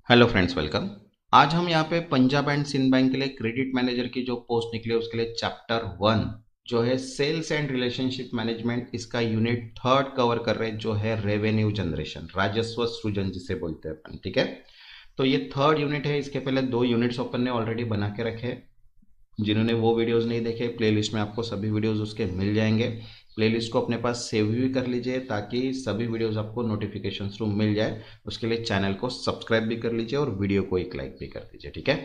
Hello friends, welcome. आज हम यहाँ पे पंजाब एंड सिंध बैंक के लिए क्रेडिट मैनेजर की जो पोस्ट निकली है उसके लिए चैप्टर 1 जो है सेल्स एंड रिलेशनशिप मैनेजमेंट, इसका यूनिट 3 कवर कर रहे हैं, जो है रेवेन्यू जनरेशन, राजस्व सृजन जिसे बोलते हैं अपन। ठीक है, तो ये 3rd यूनिट है। इसके पहले 2 यूनिट्स अपन ने ऑलरेडी बना के रखे हैं। जिन्होंने वो वीडियोस नहीं देखे, प्लेलिस्ट में आपको सभी वीडियोस उसके मिल जाएंगे। प्लेलिस्ट को अपने पास सेव भी कर लीजिए ताकि सभी वीडियोस आपको नोटिफिकेशन थ्रू मिल जाए। उसके लिए चैनल को सब्सक्राइब भी कर लीजिए और वीडियो को एक लाइक भी कर दीजिए। ठीक है,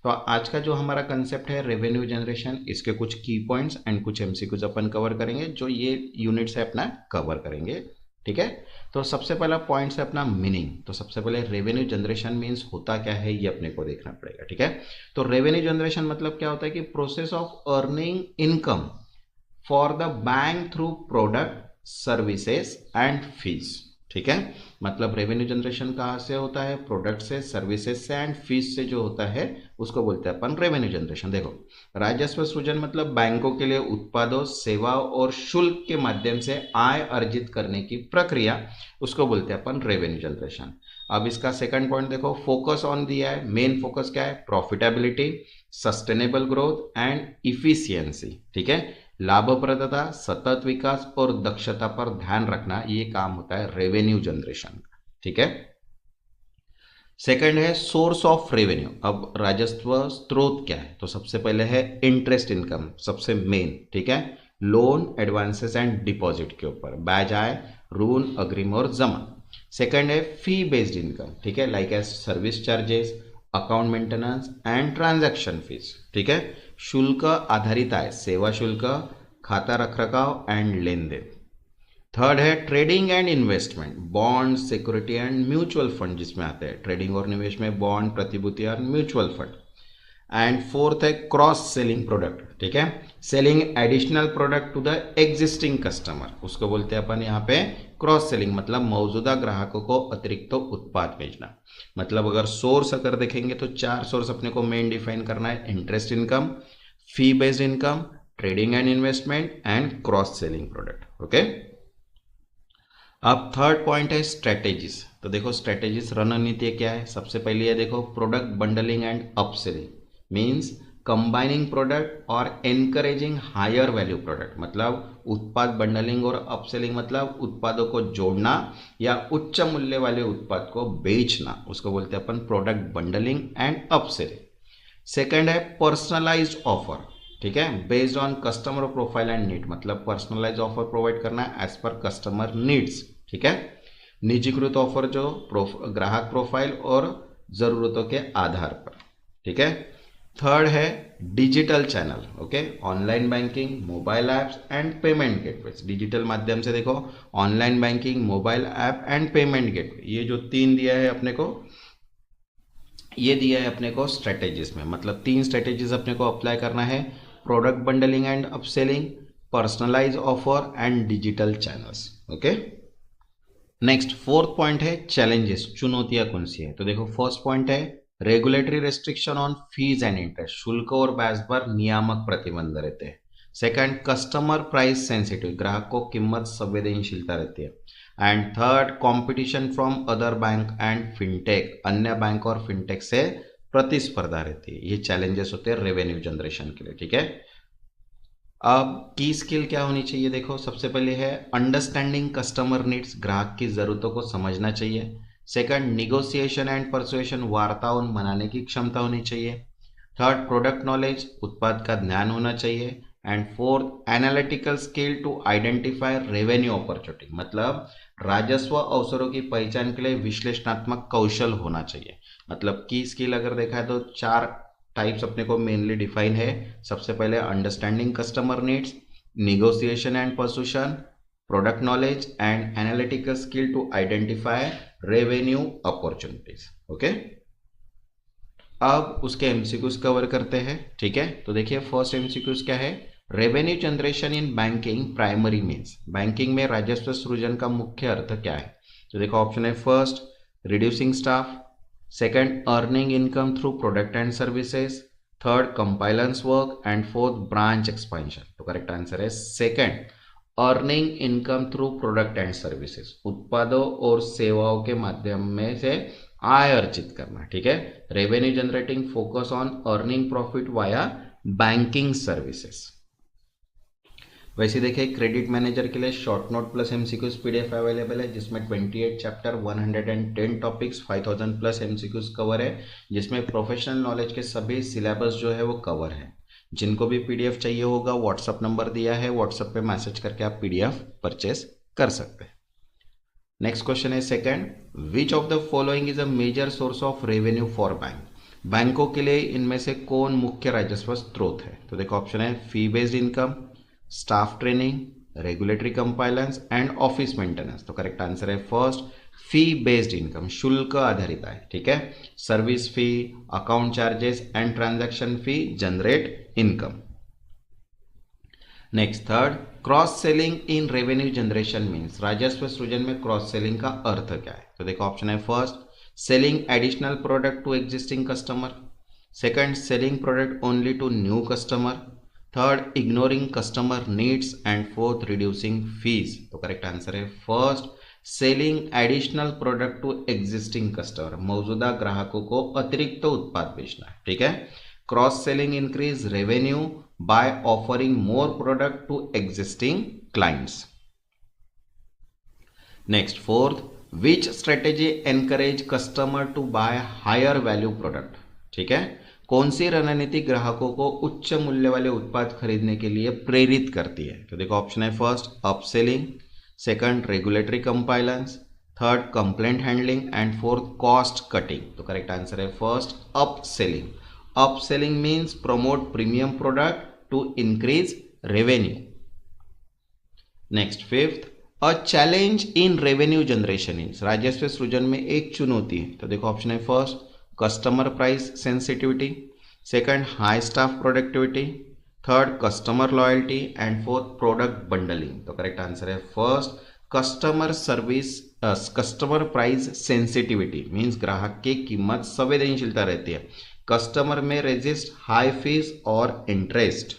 तो आज का जो हमारा कंसेप्ट है रेवेन्यू जनरेशन, इसके कुछ की पॉइंट्स एंड कुछ एमसीक्यूज अपन कवर करेंगे जो ये यूनिट से अपना कवर करेंगे। ठीक है, तो सबसे पहला पॉइंट है अपना मीनिंग। तो सबसे पहले रेवेन्यू जनरेशन मीन्स होता क्या है ये अपने को देखना पड़ेगा। ठीक है, तो रेवेन्यू जनरेशन मतलब क्या होता है कि process of earning income for the bank through product, services and fees. ठीक है, मतलब रेवेन्यू जनरेशन कहाँ से होता है? प्रोडक्ट से, सर्विसेज से एंड फीस से जो होता है उसको बोलते हैं अपन रेवेन्यू जनरेशन। देखो, राजस्व सृजन मतलब बैंकों के लिए उत्पादों, सेवाओं और शुल्क के माध्यम से आय अर्जित करने की प्रक्रिया, उसको बोलते हैं अपन रेवेन्यू जनरेशन। अब इसका सेकंड पॉइंट देखो, फोकस ऑन दिया है। मेन फोकस क्या है? Profitability, sustainable growth and efficiency. ठीक है, लाभप्रदता, सतत विकास और दक्षता पर ध्यान रखना, ये काम होता है रेवेन्यू जनरेशन का। ठीक है, सेकंड है सोर्स ऑफ रेवेन्यू। अब राजस्व स्रोत क्या है? तो सबसे पहले है इंटरेस्ट इनकम, सबसे मेन। ठीक है, लोन, एडवांसेस एंड डिपॉजिट के ऊपर, ब्याज आय, ऋण, अग्रिम और जमा। सेकंड है फी बेस्ड इनकम। ठीक है, like as service charges, account maintenance and transaction fees. ठीक है, शुल्क आधारित आय, सेवा शुल्क, खाता रखरखाव एंड लेन देन। थर्ड है trading and investment, bond, security and mutual fund, जिसमें आते हैं ट्रेडिंग और निवेश में बॉन्ड, प्रतिभूति और म्यूचुअल फंड। एंड फोर्थ है क्रॉस सेलिंग प्रोडक्ट। ठीक है, selling additional product to the existing customer, उसको बोलते हैं अपन यहाँ पे क्रॉस सेलिंग, मतलब मौजूदा ग्राहकों को अतिरिक्त तो उत्पाद बेचना। मतलब अगर सोर्स अगर देखेंगे तो 4 सोर्स अपने को मेन डिफाइन करना है: interest income, fee based income, trading and investment and cross selling product. Okay, अब थर्ड पॉइंट है स्ट्रेटेजीज। तो देखो, स्ट्रेटेजीज रणनीति क्या है? सबसे पहले है देखो product bundling and upselling, means combining product और एनकरेजिंग हायर वैल्यू प्रोडक्ट। मतलब उत्पाद बंडलिंग और अपसेलिंग मतलब उत्पादों को जोड़ना या उच्च मूल्य वाले उत्पाद को बेचना, उसको बोलते हैं अपन product bundling and upselling. Second है पर्सनलाइज्ड ऑफर। ठीक है, based on customer profile and need, मतलब पर्सनलाइज ऑफर प्रोवाइड करना एज पर कस्टमर नीड्स। ठीक है, निजीकृत ऑफर जो ग्राहक प्रोफाइल और जरूरतों के आधार पर। ठीक है, थर्ड है digital channel. Okay, online banking, mobile apps and payment gateways. Digital माध्यम से देखो online banking, mobile app and payment gateway, ये जो 3 दिया है अपने को, ये दिया है अपने को स्ट्रेटेजीज में। मतलब 3 स्ट्रेटेजीज अपने को अप्लाई करना है: product bundling and upselling, personalize offer and digital channels. Okay, next fourth point है चैलेंजेस, चुनौतियां कौन सी है? तो देखो, फर्स्ट पॉइंट है regulatory restriction on fees and interest, शुल्क और ब्याज पर नियामक प्रतिबंध रहते हैं। सेकंड, कस्टमर प्राइस सेंसिटिव, ग्राहक को कीमत संवेदनशीलता रहती है। And third, competition from other bank and fintech, अन्य बैंक और फिनटेक से प्रतिस्पर्धा रहती है। ये चैलेंजेस होते हैं रेवेन्यू जनरेशन के लिए। ठीक है, अब की स्किल क्या होनी चाहिए? देखो, सबसे पहले है अंडरस्टैंडिंग कस्टमर नीड्स, ग्राहक की जरूरतों को समझना चाहिए। सेकंड, निगोसिएशन एंड परसुएशन, वार्ताओं मनाने की क्षमता होनी चाहिए। थर्ड, प्रोडक्ट नॉलेज, उत्पाद का ज्ञान होना चाहिए। And fourth, analytical skill to identify revenue opportunity, मतलब राजस्व अवसरों की पहचान के लिए विश्लेषणात्मक कौशल होना चाहिए। मतलब की स्किल अगर देखा है तो 4 टाइप्स अपने को मेनली डिफाइन है। सबसे पहले understanding customer needs, negotiation and persuasion, product knowledge and analytical skill to identify revenue opportunities. Okay, अब उसके एमसीक्यूज कवर करते हैं। ठीक है, तो देखिए फर्स्ट एमसीक्यूज क्या है? Revenue generation in banking primary means, banking में राजस्व सृजन का मुख्य अर्थ क्या है? तो देखो, ऑप्शन है first reducing staff, second earning income through product and services, third compliance work and fourth branch expansion. तो करेक्ट आंसर है second, earning income through product and services, उत्पादों और सेवाओं के माध्यम में से आय अर्जित करना, ठीक है। Revenue generating focus on earning profit via banking services. वैसे देखिए क्रेडिट मैनेजर के लिए short note plus MCQs PDF available है, जिसमें 28 chapter 110 topics 5000 plus MCQs cover है, जिसमें प्रोफेशनल नॉलेज के सभी सिलेबस जो है वो कवर है। जिनको भी पीडीएफ चाहिए होगा व्हाट्सअप नंबर दिया है, व्हाट्सअप पे मैसेज करके आप पीडीएफ परचेस कर सकते हैं। नेक्स्ट क्वेश्चन है second, which of the following is a major source of revenue for bank. बैंकों के लिए इनमें से कौन मुख्य राजस्व स्रोत है? तो देखो ऑप्शन है fee based income, staff training, regulatory compliance and office maintenance. तो करेक्ट आंसर है फर्स्ट, फी बेस्ड इनकम, शुल्क आधारित आय, ठीक है। Service fee, account charges and transaction fee generate income. Next third, cross selling in revenue generation means, राजस्व सृजन में क्रॉस सेलिंग का अर्थ क्या है? तो देखो ऑप्शन है first, selling additional product to existing customer, second selling product only to new customer, third ignoring customer needs and fourth reducing fees. तो करेक्ट आंसर है first, selling additional product to existing customer, मौजूदा ग्राहकों को अतिरिक्त उत्पाद बेचना है, ठीक है। Cross selling increase revenue by offering more product to existing clients. Next fourth, which strategy encourage customer to buy higher value product, ठीक है। कौन सी रणनीति ग्राहकों को उच्च मूल्य वाले उत्पाद खरीदने के लिए प्रेरित करती है? तो देखो ऑप्शन है first upselling, second regulatory compliance, third complaint handling and fourth cost cutting. तो करेक्ट आंसर है first upselling. Upselling means promote premium product to increase revenue. Next fifth, a challenge in revenue generation means, राजस्व सृजन में एक चुनौती है। तो देखो ऑप्शन है first customer price sensitivity, second high staff productivity, third customer loyalty and fourth product bundling. तो करेक्ट आंसर है first customer price sensitivity means ग्राहक की कीमत संवेदनशीलता रहती है, कस्टमर में रेजिस्ट हाई फीस और interest.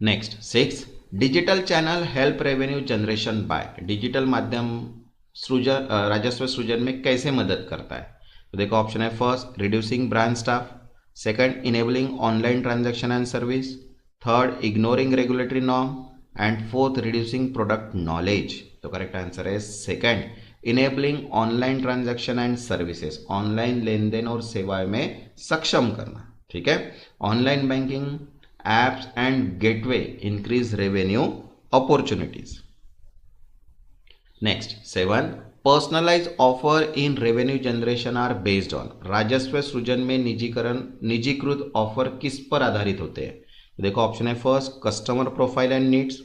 Next six, digital channel help revenue generation by, digital माध्यम सृजन राजस्व सृजन में कैसे मदद करता है? तो देखो ऑप्शन है first reducing branch staff, second enabling online transaction and service, third ignoring regulatory norm and fourth reducing product knowledge. तो करेक्ट आंसर है second enabling online transaction and services, online लेन देन और सेवाएं में सक्षम करना, ठीक है। Online banking apps and gateway increase revenue opportunities. Next seven, personalize offer in revenue generation are based on, राजस्व सृजन में निजीकृत ऑफर किस पर आधारित होते हैं? देखो ऑप्शन है first customer profile and needs,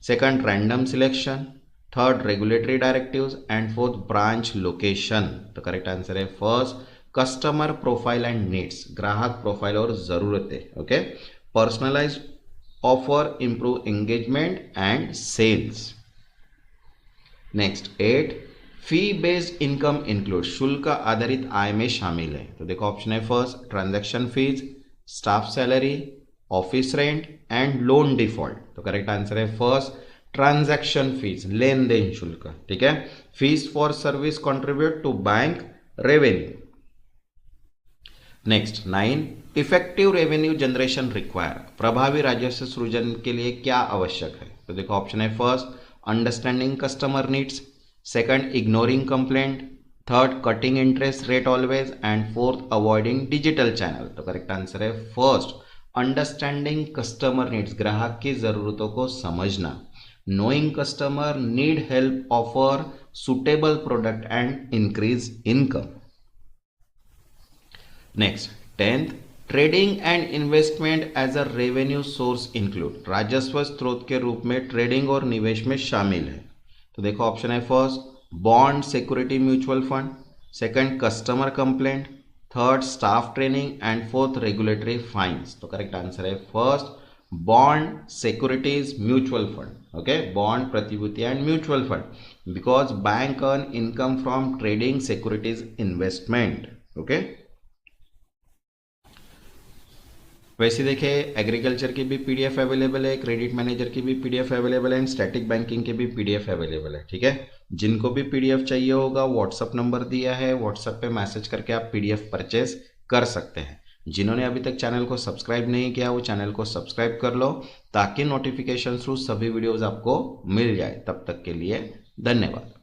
second random selection, third regulatory directives and fourth branch location. तो करेक्ट आंसर है first customer profile and needs, ग्राहक प्रोफाइल और जरूरतें, okay. Personalize offer improve engagement and sales. Next eight, fee based income include, शुल्क आधारित आय में शामिल है। तो देखो ऑप्शन है first transaction fee, staff salary, office rent and loan default. तो करेक्ट आंसर है फर्स्ट ट्रांजैक्शन फीस, लेन देन शुल्क, ठीक है। Fee for service contribute to bank revenue. Next nine, effective revenue generation require, प्रभावी राजस्व सृजन के लिए क्या आवश्यक है? तो देखो ऑप्शन है first understanding customer needs, second ignoring complaint, third cutting interest rate always and fourth avoiding digital channel. तो करेक्ट आंसर है फर्स्ट अंडरस्टैंडिंग कस्टमर नीड्स, ग्राहक की जरूरतों को समझना, knowing customer need help offer suitable product and increase income. Next tenth, trading and investment as a revenue source include, राजस्व स्रोत के रूप में ट्रेडिंग और निवेश में शामिल है। तो देखो ऑप्शन है first bond security mutual fund, second customer complaint, third staff training and fourth regulatory fines. तो करेक्ट आंसर है first bond securities mutual fund, okay, bond प्रतिभूति and mutual fund, because bank earn income from trading securities investment, okay. वैसे देखिए agriculture की भी PDF available है, credit manager की भी पीडीएफ अवेलेबल है एंड स्टैटिक बैंकिंग की भी पीडीएफ अवेलेबल है। ठीक है, जिनको भी पीडीएफ चाहिए होगा व्हाट्सअप नंबर दिया है, व्हाट्सअप पे मैसेज करके आप पीडीएफ परचेज कर सकते हैं। जिन्होंने अभी तक चैनल को सब्सक्राइब नहीं किया वो चैनल को सब्सक्राइब कर लो ताकि नोटिफिकेशन थ्रू सभी वीडियोज आपको मिल जाए। तब तक के लिए धन्यवाद।